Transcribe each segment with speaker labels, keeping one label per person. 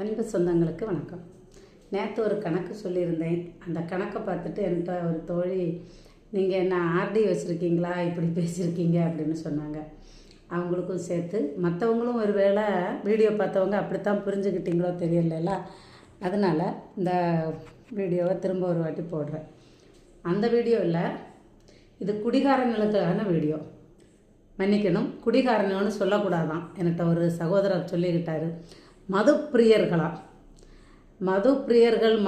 Speaker 1: அன்பு சொந்தங்களுக்கு வணக்கம். நேற்று ஒரு கணக்கு சொல்லியிருந்தேன். அந்த கணக்கை பார்த்துட்டு என்கிட்ட ஒரு தோழி, நீங்கள் என்ன ஆர்டி வச்சுருக்கீங்களா, இப்படி பேசியிருக்கீங்க அப்படின்னு சொன்னாங்க. அவங்களுக்கும் சேர்த்து மற்றவங்களும் ஒரு வேளை வீடியோ பார்த்தவங்க அப்படித்தான் புரிஞ்சுக்கிட்டீங்களோ தெரியல. அதனால் இந்த வீடியோவை திரும்ப ஒரு வாட்டி போடுறேன். அந்த வீடியோ இல்லை, இது குடிகாரங்களுக்கான வீடியோ. மன்னிக்கணும், குடிகாரன்னு சொல்லக்கூடாதான். என்கிட்ட ஒரு சகோதரர் சொல்லிக்கிட்டாரு, மது பிரியர்கள்,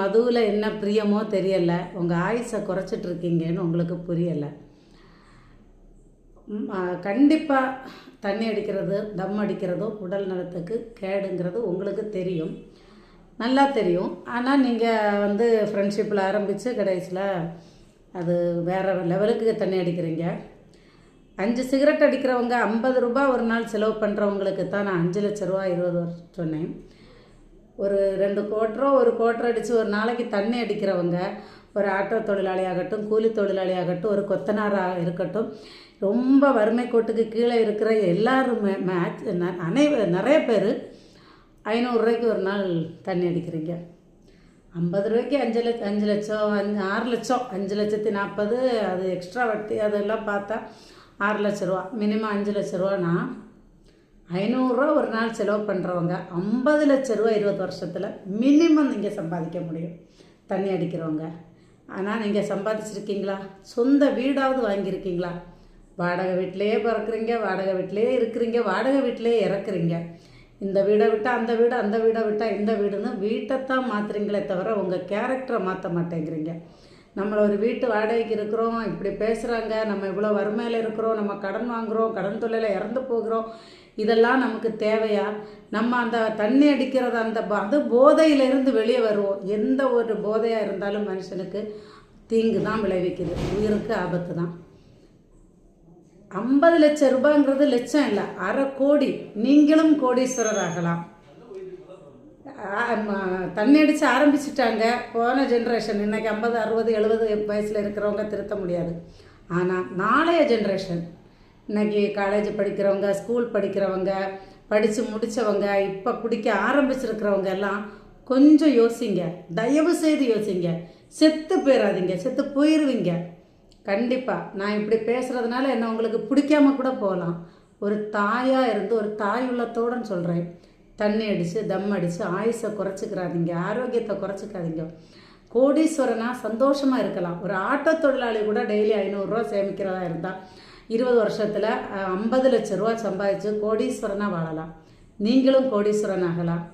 Speaker 1: மதுவில் என்ன பிரியமோ தெரியலை, உங்கள் ஆயுசை குறைச்சிட்ருக்கீங்கன்னு உங்களுக்கு புரியலை. கண்டிப்பாக தண்ணி அடிக்கிறது, தம் அடிக்கிறதும் உடல் நலத்துக்கு கேடுங்கிறது உங்களுக்கு தெரியும், நல்லா தெரியும். ஆனால் நீங்கள் ஃப்ரெண்ட்ஷிப்பில் ஆரம்பித்து கடைசியில் அது வேறு லெவலுக்கு தண்ணி அடிக்கிறீங்க. 5 சிகரெட் அடிக்கிறவங்க 50 ரூபா ஒரு நாள் செலவு பண்ணுறவங்களுக்கு தான் நான் 5 லட்ச ரூபா 20 வருஷம் சொன்னேன். ஒரு 2 கோட்டரோ 1 கோட்டர் அடித்து ஒரு நாளைக்கு தண்ணி அடிக்கிறவங்க, ஒரு ஆட்டோ தொழிலாளியாகட்டும், கூலி தொழிலாளியாகட்டும், ஒரு கொத்தனாராக இருக்கட்டும், ரொம்ப வறுமை கோட்டுக்கு கீழே இருக்கிற எல்லாருமே நிறைய பேர் 500 ரூபாய்க்கு ஒரு நாள் தண்ணி அடிக்கிறீங்க. 50 ரூபாய்க்கு 5 லட்சம் 6 லட்சம் 5,40,000, அது எக்ஸ்ட்ரா வட்டி அதெல்லாம் பார்த்தா 6 லட்ச ரூபா, மினிமம் 5 லட்ச ரூபானா 500 ரூபா ஒரு நாள் செலவு பண்ணுறவங்க 50 லட்ச ரூபா 20 வருஷத்தில் மினிமம் நீங்கள் சம்பாதிக்க முடியும் தண்ணி அடிக்கிறவங்க. ஆனால் நீங்கள் சம்பாதிச்சிருக்கீங்களா? சொந்த வீடாவது வாங்கியிருக்கீங்களா? வாடகை வீட்டிலையே பிறக்கிறீங்க, வாடகை வீட்டிலையே இருக்கிறீங்க, வாடகை வீட்டிலையே இறக்குறீங்க. இந்த வீடை விட்டால் அந்த வீடு, அந்த வீடை விட்டால் இந்த வீடுன்னு வீட்டைத்தான் மாற்றுறீங்களே தவிர உங்கள் கேரக்டரை மாற்ற மாட்டேங்கிறீங்க. நம்மளை ஒரு வீட்டு வாடகைக்கு இருக்கிறோம், இப்படி பேசுகிறாங்க, நம்ம இவ்வளோ வறுமையில் இருக்கிறோம், நம்ம கடன் வாங்குகிறோம், கடன் தொழிலில் இறந்து போகிறோம், இதெல்லாம் நமக்கு தேவையா? நம்ம அந்த தண்ணி அடிக்கிறது அது போதையிலிருந்து வெளியே வருவோம். எந்த ஒரு போதையாக இருந்தாலும் மனுஷனுக்கு தீங்கு தான் விளைவிக்குது, உயிருக்கு ஆபத்து தான். 50 லட்ச ரூபாங்கிறது லட்சம் இல்லை, 1/2 கோடி. நீங்களும் கோடீஸ்வரர் ஆகலாம். தண்ணி அடித்து ஆரம்பிச்சிட்டாங்க போன ஜென்ரேஷன். இன்றைக்கி 50, 60, 70 வயசில் இருக்கிறவங்க திருத்த முடியாது. ஆனால் நாளைய ஜென்ரேஷன், இன்றைக்கி காலேஜ் படிக்கிறவங்க, ஸ்கூல் படிக்கிறவங்க, படித்து முடித்தவங்க, இப்போ குடிக்க ஆரம்பிச்சிருக்கிறவங்க எல்லாம் கொஞ்சம் யோசிங்க, தயவு செய்து யோசிங்க. செத்து போயிடாதீங்க, செத்து போயிடுவீங்க கண்டிப்பாக. நான் இப்படி பேசுகிறதுனால என்ன உங்களுக்கு பிடிக்காம கூட போகலாம். ஒரு தாயாக இருந்து ஒரு தாய் உள்ளத்தோடு சொல்கிறேன், தண்ணி அடித்து தம் அடித்து ஆயுசை குறைச்சிக்கிறாதீங்க, ஆரோக்கியத்தை குறைச்சிக்காதீங்க. கோடீஸ்வரனாக சந்தோஷமாக இருக்கலாம். ஒரு ஆட்டோ தொழிலாளி கூட டெய்லி 500 ரூபா சேமிக்கிறதா இருந்தால் 20 வருஷத்தில் 50 லட்ச ரூபா சம்பாதிச்சு கோடீஸ்வரனாக வாழலாம். நீங்களும் கோடீஸ்வரன் ஆகலாம்.